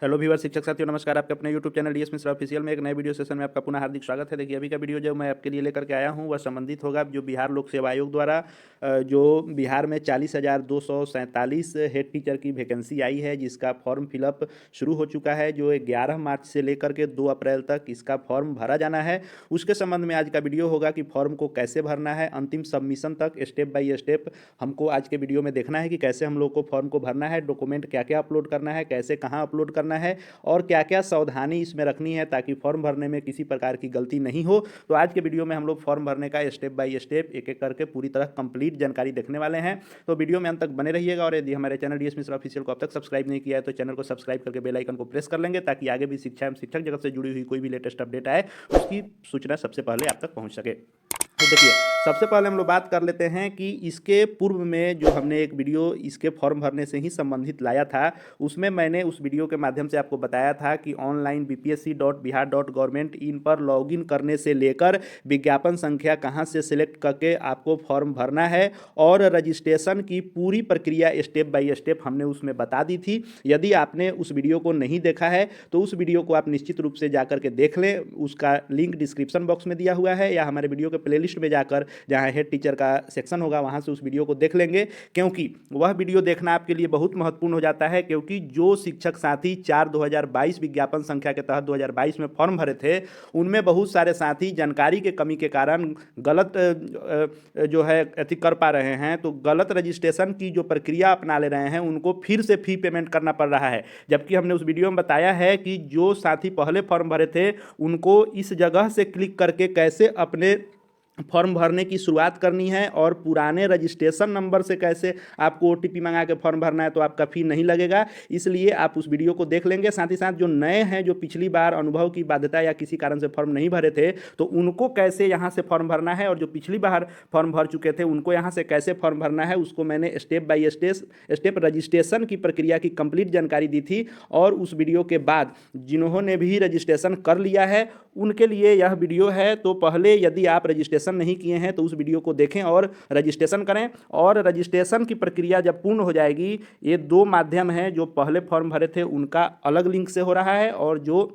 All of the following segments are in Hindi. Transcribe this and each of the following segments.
हेलो व्यूअर, शिक्षक साथियों नमस्कार। आपके अपने YouTube channel DS Mishra official में एक नए वीडियो सेशन में आपका पुनः हार्दिक स्वागत है। देखिए, अभी का वीडियो जो मैं आपके लिए लेकर के आया हूं वह संबंधित होगा जो बिहार लोक सेवा आयोग द्वारा जो बिहार में 40,247 हेड टीचर की वैकेंसी आई है, जिसका फॉर्म फिलअप शुरू हो चुका है। जो 11 मार्च से लेकर के 2 अप्रैल तक इसका फॉर्म भरा जाना है। उसके संबंध में आज का वीडियो होगा कि फॉर्म को कैसे भरना है, अंतिम सबमिशन तक स्टेप बाय स्टेप हमको आज के वीडियो में देखना है कि कैसे हम लोग को फॉर्म को भरना है, डॉक्यूमेंट क्या क्या अपलोड करना है, कैसे कहाँ अपलोड करना है और क्या क्या सावधानी इसमें रखनी है ताकि फॉर्म भरने में किसी प्रकार की गलती नहीं हो। तो आज के वीडियो में हम लोग फॉर्म भरने का स्टेप बाय स्टेप एक एक करके पूरी तरह कंप्लीट जानकारी देखने वाले हैं। तो वीडियो में अंत तक बने रहिएगा और यदि हमारे चैनल डीएस मिश्रा ऑफिशियल को अब तक सब्सक्राइब नहीं किया है तो चैनल को सब्सक्राइब करके बेल आइकन को प्रेस कर लेंगे ताकि आगे भी शिक्षा एवं शिक्षक जगत से जुड़ी हुई कोई भी लेटेस्ट अपडेट आए उसकी सूचना सबसे पहले आप तक पहुंच सके। तो देखिए, सबसे पहले हम लोग बात कर लेते हैं कि इसके पूर्व में जो हमने एक वीडियो इसके फॉर्म भरने से ही संबंधित लाया था, उसमें मैंने उस वीडियो के माध्यम से आपको बताया था कि ऑनलाइन bpsc.bihar.gov.in पर लॉगिन करने से लेकर विज्ञापन संख्या कहां से सिलेक्ट करके आपको फॉर्म भरना है और रजिस्ट्रेशन की पूरी प्रक्रिया स्टेप बाय स्टेप हमने उसमें बता दी थी। यदि आपने उस वीडियो को नहीं देखा है तो उस वीडियो को आप निश्चित रूप से जाकर के देख लें। उसका लिंक डिस्क्रिप्शन बॉक्स में दिया हुआ है या हमारे वीडियो के प्लेलिस्ट में जाकर जहां हेड टीचर का सेक्शन होगा वहां से उस वीडियो को देख लेंगे, क्योंकि वह वीडियो देखना आपके लिए बहुत महत्वपूर्ण हो जाता है। क्योंकि जो शिक्षक साथी 4/2022 विज्ञापन संख्या के तहत 2022 में फॉर्म भरे थे, उनमें बहुत सारे साथी जानकारी के कमी के कारण गलत जो है अति कर पा रहे हैं, तो गलत रजिस्ट्रेशन की जो प्रक्रिया अपना ले रहे हैं उनको फिर से फी पेमेंट करना पड़ रहा है। जबकि हमने उस वीडियो में बताया है कि जो साथी पहले फॉर्म भरे थे उनको इस जगह से क्लिक करके कैसे अपने फॉर्म भरने की शुरुआत करनी है और पुराने रजिस्ट्रेशन नंबर से कैसे आपको ओटीपी मंगा के फॉर्म भरना है, तो आपका फी नहीं लगेगा। इसलिए आप उस वीडियो को देख लेंगे। साथ ही साथ जो नए हैं, जो पिछली बार अनुभव की बाध्यता या किसी कारण से फॉर्म नहीं भरे थे, तो उनको कैसे यहाँ से फॉर्म भरना है और जो पिछली बार फॉर्म भर चुके थे उनको यहाँ से कैसे फॉर्म भरना है, उसको मैंने स्टेप बाय स्टेप रजिस्ट्रेशन की प्रक्रिया की कंप्लीट जानकारी दी थी। और उस वीडियो के बाद जिन्होंने भी रजिस्ट्रेशन कर लिया है उनके लिए यह वीडियो है। तो पहले यदि आप रजिस्ट्रेशन नहीं किए हैं तो उस वीडियो को देखें और रजिस्ट्रेशन करें। और रजिस्ट्रेशन की प्रक्रिया जब पूर्ण हो जाएगी, ये 2 माध्यम हैं, जो पहले फॉर्म भरे थे उनका अलग लिंक से हो रहा है और जो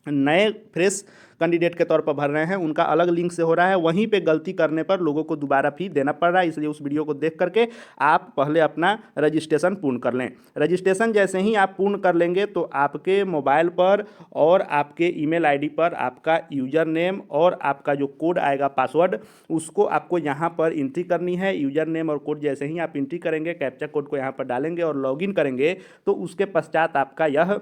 नए फ्रेश कैंडिडेट के तौर पर भर रहे हैं उनका अलग लिंक से हो रहा है। वहीं पे गलती करने पर लोगों को दोबारा फी देना पड़ रहा है। इसलिए उस वीडियो को देख करके आप पहले अपना रजिस्ट्रेशन पूर्ण कर लें। रजिस्ट्रेशन जैसे ही आप पूर्ण कर लेंगे तो आपके मोबाइल पर और आपके ईमेल आईडी पर आपका यूजर नेम और आपका जो कोड आएगा पासवर्ड, उसको आपको यहाँ पर एंट्री करनी है। यूजर नेम और कोड जैसे ही आप एंट्री करेंगे, कैप्चा कोड को यहाँ पर डालेंगे और लॉगिन करेंगे, तो उसके पश्चात आपका यह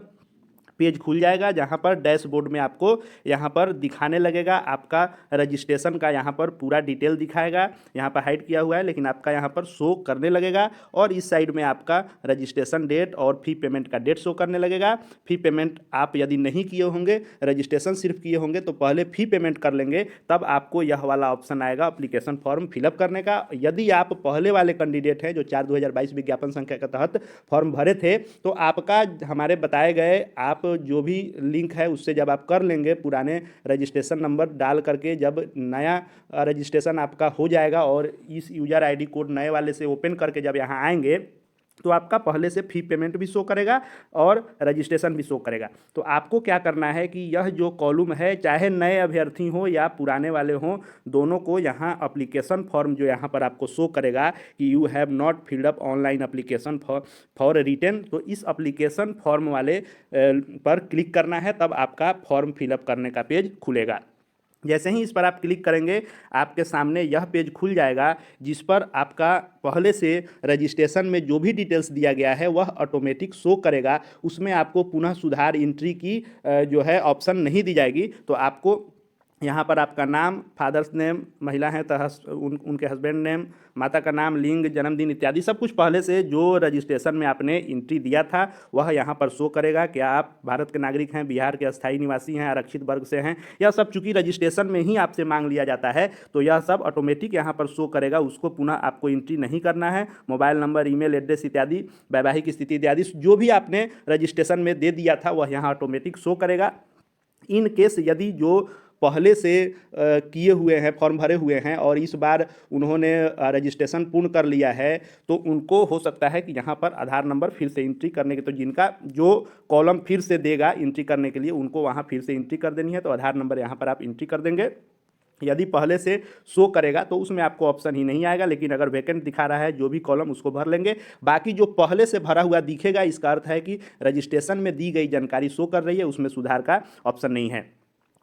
पेज खुल जाएगा जहां पर डैशबोर्ड में आपको यहां पर दिखाने लगेगा आपका रजिस्ट्रेशन का। यहां पर पूरा डिटेल दिखाएगा। यहां पर हाइड किया हुआ है लेकिन आपका यहां पर शो करने लगेगा और इस साइड में आपका रजिस्ट्रेशन डेट और फी पेमेंट का डेट शो करने लगेगा। फी पेमेंट आप यदि नहीं किए होंगे, रजिस्ट्रेशन सिर्फ किए होंगे, तो पहले फी पेमेंट कर लेंगे, तब आपको यह वाला ऑप्शन आएगा एप्लीकेशन फॉर्म फिलअप करने का। यदि आप पहले वाले कैंडिडेट हैं जो 4/2022 विज्ञापन संख्या के तहत फॉर्म भरे थे, तो आपका हमारे बताए गए आप जो भी लिंक है उससे जब आप कर लेंगे, पुराने रजिस्ट्रेशन नंबर डाल करके जब नया रजिस्ट्रेशन आपका हो जाएगा और इस यूजर आईडी कोड नए वाले से ओपन करके जब यहाँ आएंगे, तो आपका पहले से फी पेमेंट भी शो करेगा और रजिस्ट्रेशन भी शो करेगा। तो आपको क्या करना है कि यह जो कॉलम है, चाहे नए अभ्यर्थी हो या पुराने वाले हों, दोनों को यहाँ एप्लीकेशन फॉर्म जो यहाँ पर आपको शो करेगा कि you have not filled up online application for written, तो इस एप्लीकेशन फॉर्म वाले पर क्लिक करना है, तब आपका फॉर्म फिलअप करने का पेज खुलेगा। जैसे ही इस पर आप क्लिक करेंगे, आपके सामने यह पेज खुल जाएगा जिस पर आपका पहले से रजिस्ट्रेशन में जो भी डिटेल्स दिया गया है वह ऑटोमेटिक शो करेगा। उसमें आपको पुनः सुधार एंट्री की जो है ऑप्शन नहीं दी जाएगी। तो आपको यहाँ पर आपका नाम, फादर्स नेम, महिला हैं तो उनके हस्बैंड नेम, माता का नाम, लिंग, जन्मदिन इत्यादि सब कुछ पहले से जो रजिस्ट्रेशन में आपने एंट्री दिया था वह यहाँ पर शो करेगा। क्या आप भारत के नागरिक हैं, बिहार के अस्थायी निवासी हैं, आरक्षित वर्ग से हैं, यह सब चूंकि रजिस्ट्रेशन में ही आपसे मांग लिया जाता है तो यह सब ऑटोमेटिक यहाँ पर शो करेगा। उसको पुनः आपको एंट्री नहीं करना है। मोबाइल नंबर, ईमेल एड्रेस इत्यादि, वैवाहिक स्थिति इत्यादि जो भी आपने रजिस्ट्रेशन में दे दिया था वह यहाँ ऑटोमेटिक शो करेगा। इन केस यदि जो पहले से किए हुए हैं, फॉर्म भरे हुए हैं और इस बार उन्होंने रजिस्ट्रेशन पूर्ण कर लिया है, तो उनको हो सकता है कि यहाँ पर आधार नंबर फिर से एंट्री करने के, तो जिनका जो कॉलम फिर से देगा एंट्री करने के लिए उनको वहाँ फिर से एंट्री कर देनी है, तो आधार नंबर यहाँ पर आप एंट्री कर देंगे। यदि पहले से शो करेगा तो उसमें आपको ऑप्शन ही नहीं आएगा, लेकिन अगर वैकेंट दिखा रहा है जो भी कॉलम उसको भर लेंगे। बाकी जो पहले से भरा हुआ दिखेगा इसका अर्थ है कि रजिस्ट्रेशन में दी गई जानकारी शो कर रही है, उसमें सुधार का ऑप्शन नहीं है।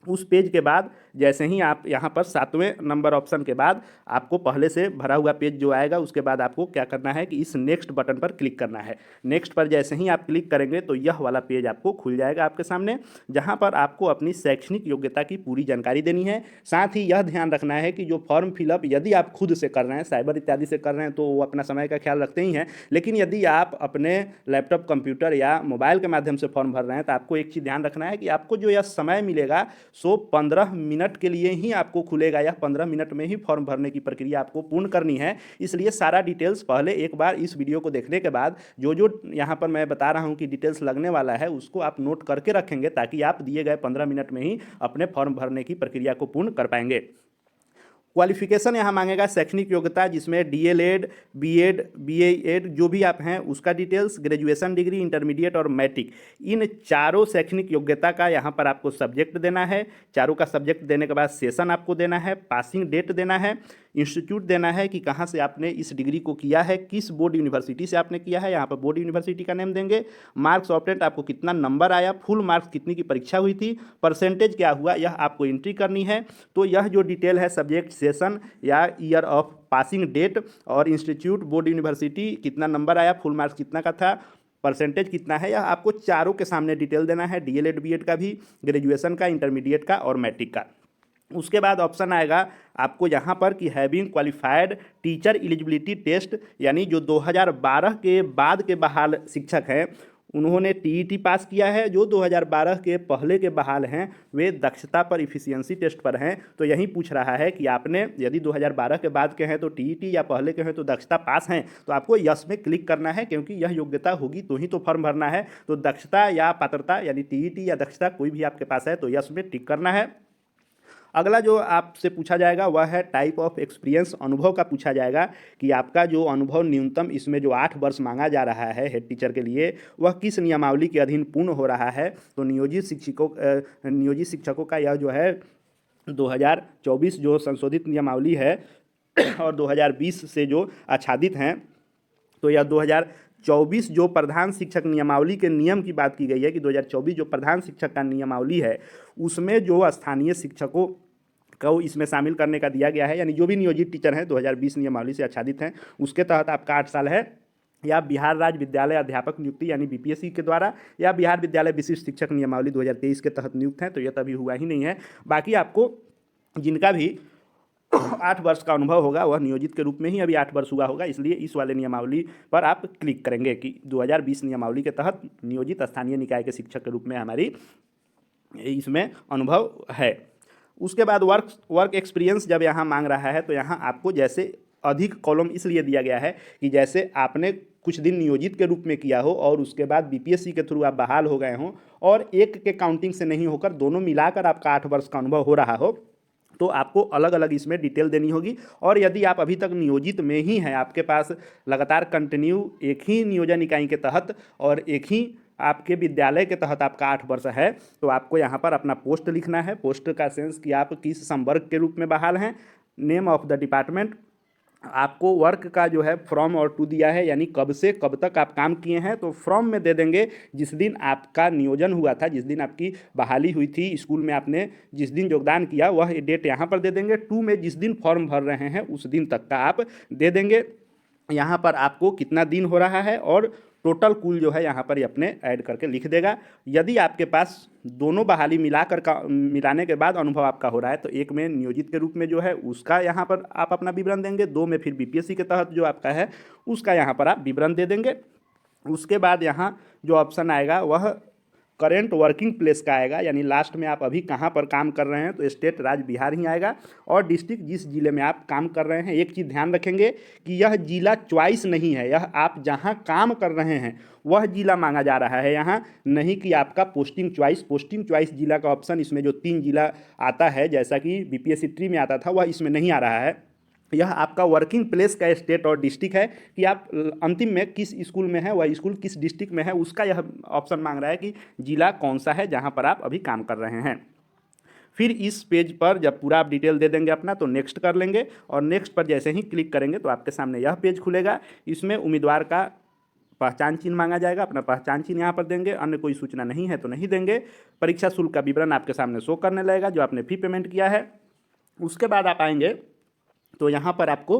उस पेज के बाद जैसे ही आप यहाँ पर 7वें नंबर ऑप्शन के बाद आपको पहले से भरा हुआ पेज जो आएगा उसके बाद आपको क्या करना है कि इस नेक्स्ट बटन पर क्लिक करना है। नेक्स्ट पर जैसे ही आप क्लिक करेंगे तो यह वाला पेज आपको खुल जाएगा आपके सामने, जहाँ पर आपको अपनी शैक्षणिक योग्यता की पूरी जानकारी देनी है। साथ ही यह ध्यान रखना है कि जो फॉर्म फिलअप यदि आप खुद से कर रहे हैं, साइबर इत्यादि से कर रहे हैं, तो वो अपना समय का ख्याल रखते ही हैं, लेकिन यदि आप अपने लैपटॉप, कंप्यूटर या मोबाइल के माध्यम से फॉर्म भर रहे हैं तो आपको एक चीज़ ध्यान रखना है कि आपको जो यह समय मिलेगा सो 15 मिनट के लिए ही आपको खुलेगा। यह 15 मिनट में ही फॉर्म भरने की प्रक्रिया आपको पूर्ण करनी है। इसलिए सारा डिटेल्स पहले एक बार इस वीडियो को देखने के बाद जो जो यहाँ पर मैं बता रहा हूँ कि डिटेल्स लगने वाला है उसको आप नोट करके रखेंगे, ताकि आप दिए गए 15 मिनट में ही अपने फॉर्म भरने की प्रक्रिया को पूर्ण कर पाएंगे। क्वालिफिकेशन यहाँ मांगेगा शैक्षणिक योग्यता, जिसमें डीएलएड, बीएड, बीएड जो भी आप हैं उसका डिटेल्स, ग्रेजुएशन डिग्री, इंटरमीडिएट और मैट्रिक, इन चारों शैक्षणिक योग्यता का यहाँ पर आपको सब्जेक्ट देना है। चारों का सब्जेक्ट देने के बाद सेशन आपको देना है, पासिंग डेट देना है, इंस्टीट्यूट देना है कि कहाँ से आपने इस डिग्री को किया है, किस बोर्ड यूनिवर्सिटी से आपने किया है, यहाँ पर बोर्ड यूनिवर्सिटी का नेम देंगे। मार्क्स ऑब्टेंड, आपको कितना नंबर आया, फुल मार्क्स कितनी की परीक्षा हुई थी, परसेंटेज क्या हुआ, यह आपको एंट्री करनी है। तो यह जो डिटेल है सब्जेक्ट, सेशन या ईयर ऑफ पासिंग डेट और इंस्टीट्यूट, बोर्ड यूनिवर्सिटी, कितना नंबर आया, फुल मार्क्स कितना का था, परसेंटेज कितना है, यह आपको चारों के सामने डिटेल देना है, डीएलएड बीएड का भी, ग्रेजुएशन का, इंटरमीडिएट का और मैट्रिक का। उसके बाद ऑप्शन आएगा आपको यहाँ पर कि having qualified teacher eligibility test, यानी जो 2012 के बाद के बहाल शिक्षक हैं उन्होंने टीईटी पास किया है, जो 2012 के पहले के बहाल हैं वे दक्षता पर इफिशियंसी टेस्ट पर हैं। तो यही पूछ रहा है कि आपने यदि 2012 के बाद के हैं तो टीईटी या पहले के हैं तो दक्षता पास हैं, तो आपको यस में क्लिक करना है, क्योंकि यह योग्यता होगी तो ही तो फॉर्म भरना है। तो दक्षता या पात्रता यानी टीईटी या दक्षता कोई भी आपके पास है तो यस में टिक करना है। अगला जो आपसे पूछा जाएगा वह है टाइप ऑफ एक्सपीरियंस, अनुभव का पूछा जाएगा कि आपका जो अनुभव न्यूनतम इसमें जो 8 वर्ष मांगा जा रहा है हेड टीचर के लिए वह किस नियमावली के अधीन पूर्ण हो रहा है। तो नियोजित शिक्षकों का यह जो है 2024 जो संशोधित नियमावली है और 2020 से जो आच्छादित हैं, तो यह 2024 जो प्रधान शिक्षक नियमावली के नियम की बात की गई है कि 2024 जो प्रधान शिक्षक का नियमावली है उसमें जो स्थानीय शिक्षकों को इसमें शामिल करने का दिया गया है, यानी जो भी नियोजित टीचर हैं 2020 नियमावली से आच्छादित हैं उसके तहत आपका 8 साल है, या बिहार राज्य विद्यालय अध्यापक नियुक्ति यानी बीपीएससी के द्वारा, या बिहार विद्यालय विशिष्ट शिक्षक नियमावली 2023 के तहत नियुक्त हैं, तो यह तभी हुआ ही नहीं है। बाकी आपको जिनका भी 8 वर्ष का अनुभव होगा वह नियोजित के रूप में ही अभी 8 वर्ष हुआ होगा, इसलिए इस वाले नियमावली पर आप क्लिक करेंगे कि 2020 नियमावली के तहत नियोजित स्थानीय निकाय के शिक्षक के रूप में हमारी इसमें अनुभव है। उसके बाद वर्क एक्सपीरियंस जब यहाँ मांग रहा है तो यहाँ आपको जैसे अधिक कॉलम इसलिए दिया गया है कि जैसे आपने कुछ दिन नियोजित के रूप में किया हो और उसके बाद बीपीएससी के थ्रू आप बहाल हो गए हों और एक के काउंटिंग से नहीं होकर दोनों मिलाकर आपका 8 वर्ष का अनुभव हो रहा हो, तो आपको अलग अलग इसमें डिटेल देनी होगी। और यदि आप अभी तक नियोजित में ही हैं, आपके पास लगातार कंटिन्यू एक ही नियोजन इकाई के तहत और एक ही आपके विद्यालय के तहत आपका 8 वर्ष है, तो आपको यहाँ पर अपना पोस्ट लिखना है। पोस्ट का सेंस कि आप किस संवर्ग के रूप में बहाल हैं, नेम ऑफ द डिपार्टमेंट, आपको वर्क का जो है फ्रॉम और टू दिया है, यानी कब से कब तक आप काम किए हैं, तो फ्रॉम में दे देंगे जिस दिन आपका नियोजन हुआ था, जिस दिन आपकी बहाली हुई थी स्कूल में, आपने जिस दिन योगदान किया वह डेट यहाँ पर दे देंगे। टू में जिस दिन फॉर्म भर रहे हैं उस दिन तक का आप दे देंगे। यहाँ पर आपको कितना दिन हो रहा है और टोटल कुल जो है यहाँ पर ये अपने ऐड करके लिख देगा। यदि आपके पास दोनों बहाली मिलाने के बाद अनुभव आपका हो रहा है तो एक में नियोजित के रूप में जो है उसका यहाँ पर आप अपना विवरण देंगे, 2 में फिर बीपीएससी के तहत जो आपका है उसका यहाँ पर आप विवरण दे देंगे। उसके बाद यहाँ जो ऑप्शन आएगा वह करेंट वर्किंग प्लेस का आएगा, यानी लास्ट में आप अभी कहाँ पर काम कर रहे हैं, तो स्टेट राज्य बिहार ही आएगा। और डिस्ट्रिक्ट जिस जिले में आप काम कर रहे हैं, एक चीज़ ध्यान रखेंगे कि यह जिला चॉइस नहीं है, यह आप जहाँ काम कर रहे हैं वह जिला मांगा जा रहा है यहाँ, नहीं कि आपका पोस्टिंग चॉइस जिला का ऑप्शन इसमें जो 3 जिला आता है जैसा कि बीपीएससी ट्री में आता था वह इसमें नहीं आ रहा है। यह आपका वर्किंग प्लेस का स्टेट और डिस्ट्रिक्ट है कि आप अंतिम में किस स्कूल में है, वह स्कूल किस डिस्ट्रिक्ट में है, उसका यह ऑप्शन मांग रहा है कि जिला कौन सा है जहाँ पर आप अभी काम कर रहे हैं। फिर इस पेज पर जब पूरा आप डिटेल दे देंगे अपना तो नेक्स्ट कर लेंगे, और नेक्स्ट पर जैसे ही क्लिक करेंगे तो आपके सामने यह पेज खुलेगा। इसमें उम्मीदवार का पहचान चिन्ह मांगा जाएगा, अपना पहचान चिन्ह यहाँ पर देंगे, अन्य कोई सूचना नहीं है तो नहीं देंगे। परीक्षा शुल्क का विवरण आपके सामने शो करने लगेगा जो आपने फी पेमेंट किया है। उसके बाद आप आएंगे तो यहाँ पर आपको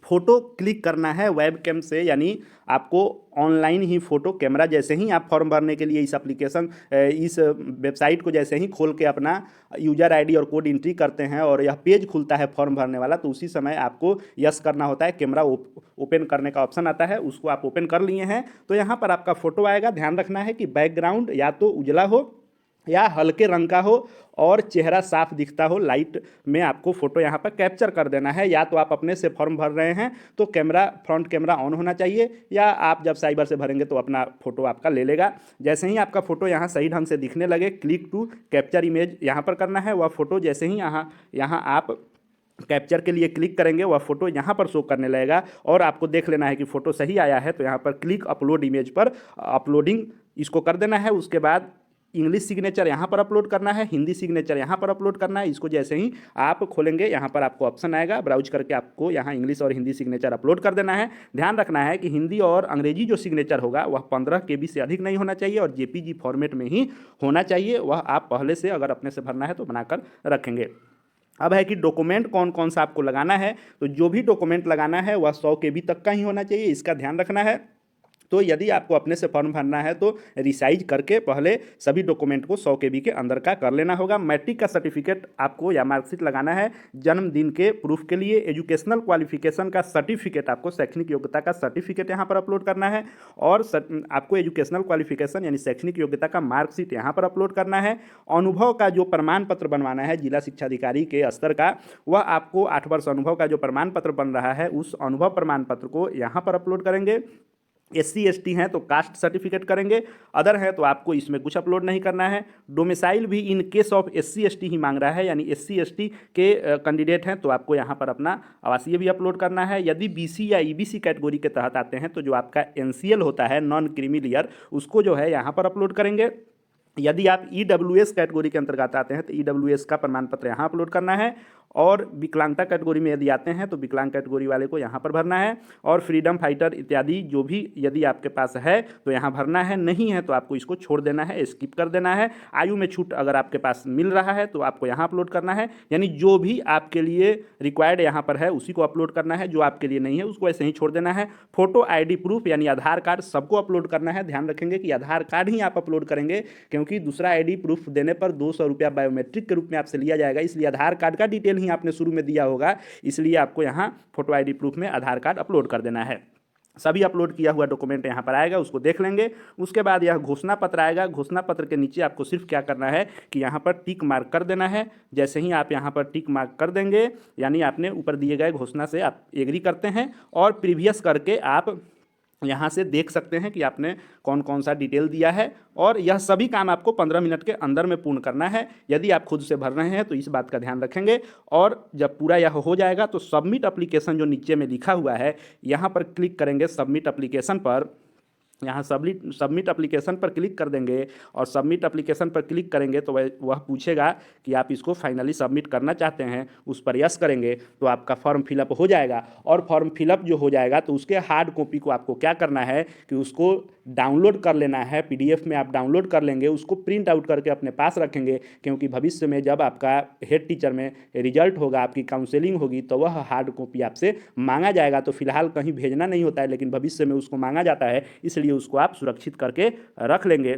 फ़ोटो क्लिक करना है वेबकैम से, यानी आपको ऑनलाइन ही फ़ोटो कैमरा जैसे ही आप फॉर्म भरने के लिए इस वेबसाइट को जैसे ही खोल के अपना यूज़र आईडी और कोड एंट्री करते हैं और यह पेज खुलता है फॉर्म भरने वाला, तो उसी समय आपको यस करना होता है। कैमरा ओपन करने का ऑप्शन आता है, उसको आप ओपन कर लिए हैं तो यहाँ पर आपका फ़ोटो आएगा। ध्यान रखना है कि बैकग्राउंड या तो उजला हो या हल्के रंग का हो और चेहरा साफ दिखता हो, लाइट में आपको फ़ोटो यहाँ पर कैप्चर कर देना है। या तो आप अपने से फॉर्म भर रहे हैं तो फ्रंट कैमरा ऑन होना चाहिए, या आप जब साइबर से भरेंगे तो अपना फ़ोटो आपका ले लेगा। जैसे ही आपका फ़ोटो यहाँ सही ढंग से दिखने लगे, क्लिक टू कैप्चर इमेज यहाँ पर करना है। वह फ़ोटो जैसे ही यहाँ आप कैप्चर के लिए क्लिक करेंगे वह फ़ोटो यहाँ पर शो करने लगेगा, और आपको देख लेना है कि फ़ोटो सही आया है तो यहाँ पर क्लिक अपलोड इमेज पर अपलोडिंग इसको कर देना है। उसके बाद इंग्लिश सिग्नेचर यहाँ पर अपलोड करना है, हिंदी सिग्नेचर यहाँ पर अपलोड करना है। इसको जैसे ही आप खोलेंगे यहाँ पर आपको ऑप्शन आएगा, ब्राउज करके आपको यहाँ इंग्लिश और हिंदी सिग्नेचर अपलोड कर देना है। ध्यान रखना है कि हिंदी और अंग्रेजी जो सिग्नेचर होगा वह 15 KB से अधिक नहीं होना चाहिए और JPG फॉर्मेट में ही होना चाहिए। वह आप पहले से अगर अपने से भरना है तो बनाकर रखेंगे। अब है कि डॉक्यूमेंट कौन कौन सा आपको लगाना है, तो जो भी डॉक्यूमेंट लगाना है वह 100 KB तक का ही होना चाहिए, इसका ध्यान रखना है। तो यदि आपको अपने से फॉर्म भरना है तो रिसाइज करके पहले सभी डॉक्यूमेंट को 100 KB के अंदर का कर लेना होगा। मैट्रिक का सर्टिफिकेट आपको या मार्कशीट लगाना है, जन्मदिन के प्रूफ के लिए एजुकेशनल क्वालिफिकेशन का सर्टिफिकेट, आपको शैक्षणिक योग्यता का सर्टिफिकेट यहाँ पर अपलोड करना है, और आपको एजुकेशनल क्वालिफिकेशन यानी शैक्षणिक योग्यता का मार्कशीट यहाँ पर अपलोड करना है। अनुभव का जो प्रमाण पत्र बनवाना है जिला शिक्षा अधिकारी के स्तर का, वह आपको 8 वर्ष अनुभव का जो प्रमाण पत्र बन रहा है उस अनुभव प्रमाण पत्र को यहाँ पर अपलोड करेंगे। SC ST हैं तो कास्ट सर्टिफिकेट करेंगे, अदर है तो आपको इसमें कुछ अपलोड नहीं करना है। डोमिसाइल भी in case of SC ST ही मांग रहा है, यानी SC ST के कैंडिडेट हैं तो आपको यहाँ पर अपना आवासीय भी अपलोड करना है। यदि BC या EBC कैटेगरी के तहत आते हैं तो जो आपका NCL होता है नॉन क्रीमिलियर, उसको जो है यहाँ पर अपलोड करेंगे। यदि आप EWS कैटेगरी के अंतर्गत आते हैं तो EWS का प्रमाण पत्र यहाँ अपलोड करना है, और विकलांगता कैटेगरी में यदि आते हैं तो विकलांग कैटेगरी वाले को यहाँ पर भरना है, और फ्रीडम फाइटर इत्यादि जो भी यदि आपके पास है तो यहाँ भरना है, नहीं है तो आपको इसको छोड़ देना है, स्किप कर देना है। आयु में छूट अगर आपके पास मिल रहा है तो आपको यहाँ अपलोड करना है, यानी जो भी आपके लिए रिक्वायर्ड यहाँ पर है उसी को अपलोड करना है, जो आपके लिए नहीं है उसको ऐसे ही छोड़ देना है। फोटो ID प्रूफ यानी आधार कार्ड सबको अपलोड करना है। ध्यान रखेंगे कि आधार कार्ड ही आप अपलोड करेंगे, क्योंकि दूसरा ID प्रूफ देने पर 200 रुपया बायोमेट्रिक के रूप में आपसे लिया जाएगा, इसलिए आधार कार्ड का डिटेल ही आपने शुरू में दिया होगा, इसलिए आपको यहाँ फोटो ID प्रूफ में आधार कार्ड अपलोड कर देना है। सभी अपलोड किया हुआ डॉक्यूमेंट यहाँ पर आएगा, उसको देख लेंगे। उसके बाद यह घोषणा पत्र आएगा। घोषणा पत्र के नीचे आपको सिर्फ क्या करना है कि यहाँ पर टिक मार्क कर देना है। जैसे ही आप यहाँ पर टिक मार्क कर देंगे, यानी आपने ऊपर दिए गए घोषणा से आप एग्री करते हैं, और प्रीवियस करके आप यहाँ से देख सकते हैं कि आपने कौन कौन सा डिटेल दिया है, और यह सभी काम आपको 15 मिनट के अंदर में पूर्ण करना है। यदि आप खुद से भर रहे हैं तो इस बात का ध्यान रखेंगे, और जब पूरा यह हो जाएगा तो सबमिट एप्लीकेशन जो नीचे में लिखा हुआ है यहाँ पर क्लिक करेंगे। सबमिट एप्लीकेशन पर यहाँ सबमिट एप्लीकेशन पर क्लिक कर देंगे, और सबमिट एप्लीकेशन पर क्लिक करेंगे तो वह पूछेगा कि आप इसको फाइनली सबमिट करना चाहते हैं, उस पर यस करेंगे तो आपका फॉर्म फिलअप हो जाएगा। और फॉर्म फिलअप जो हो जाएगा तो उसके हार्ड कॉपी को आपको क्या करना है कि उसको डाउनलोड कर लेना है। PDF में आप डाउनलोड कर लेंगे, उसको प्रिंट आउट करके अपने पास रखेंगे, क्योंकि भविष्य में जब आपका हेड टीचर में रिजल्ट होगा, आपकी काउंसलिंग होगी, तो वह हार्ड कॉपी आपसे मांगा जाएगा। तो फिलहाल कहीं भेजना नहीं होता है, लेकिन भविष्य में उसको मांगा जाता है, इसलिए उसको आप सुरक्षित करके रख लेंगे।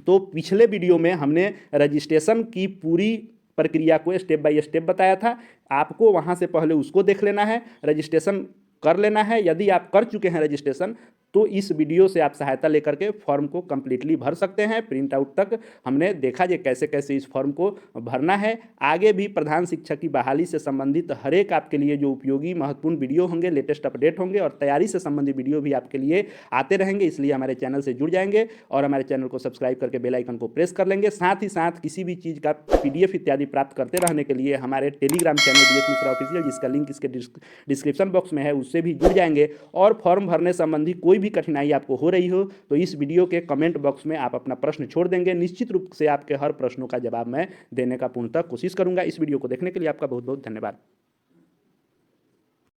तो पिछले वीडियो में हमने रजिस्ट्रेशन की पूरी प्रक्रिया को स्टेप बाय स्टेप बताया था, आपको वहां से पहले उसको देख लेना है, रजिस्ट्रेशन कर लेना है। यदि आप कर चुके हैं रजिस्ट्रेशन तो इस वीडियो से आप सहायता लेकर के फॉर्म को कंप्लीटली भर सकते हैं। प्रिंट आउट तक हमने देखा जे कैसे कैसे इस फॉर्म को भरना है। आगे भी प्रधान शिक्षक की बहाली से संबंधित हर एक आपके लिए जो उपयोगी महत्वपूर्ण वीडियो होंगे, लेटेस्ट अपडेट होंगे और तैयारी से संबंधित वीडियो भी आपके लिए आते रहेंगे। इसलिए हमारे चैनल से जुड़ जाएंगे और हमारे चैनल को सब्सक्राइब करके बेल आइकन को प्रेस कर लेंगे। साथ ही साथ किसी भी चीज़ का PDF इत्यादि प्राप्त करते रहने के लिए हमारे Telegram channel DS Mishra official, जिसका लिंक इसके डिस्क्रिप्शन बॉक्स में है, उससे भी जुड़ जाएंगे। और फॉर्म भरने संबंधी कोई भी कठिनाई आपको हो रही हो तो इस वीडियो के कमेंट बॉक्स में आप अपना प्रश्न छोड़ देंगे। निश्चित रूप से आपके हर प्रश्नों का जवाब मैं देने का पूर्णतः कोशिश करूंगा। इस वीडियो को देखने के लिए आपका बहुत बहुत धन्यवाद।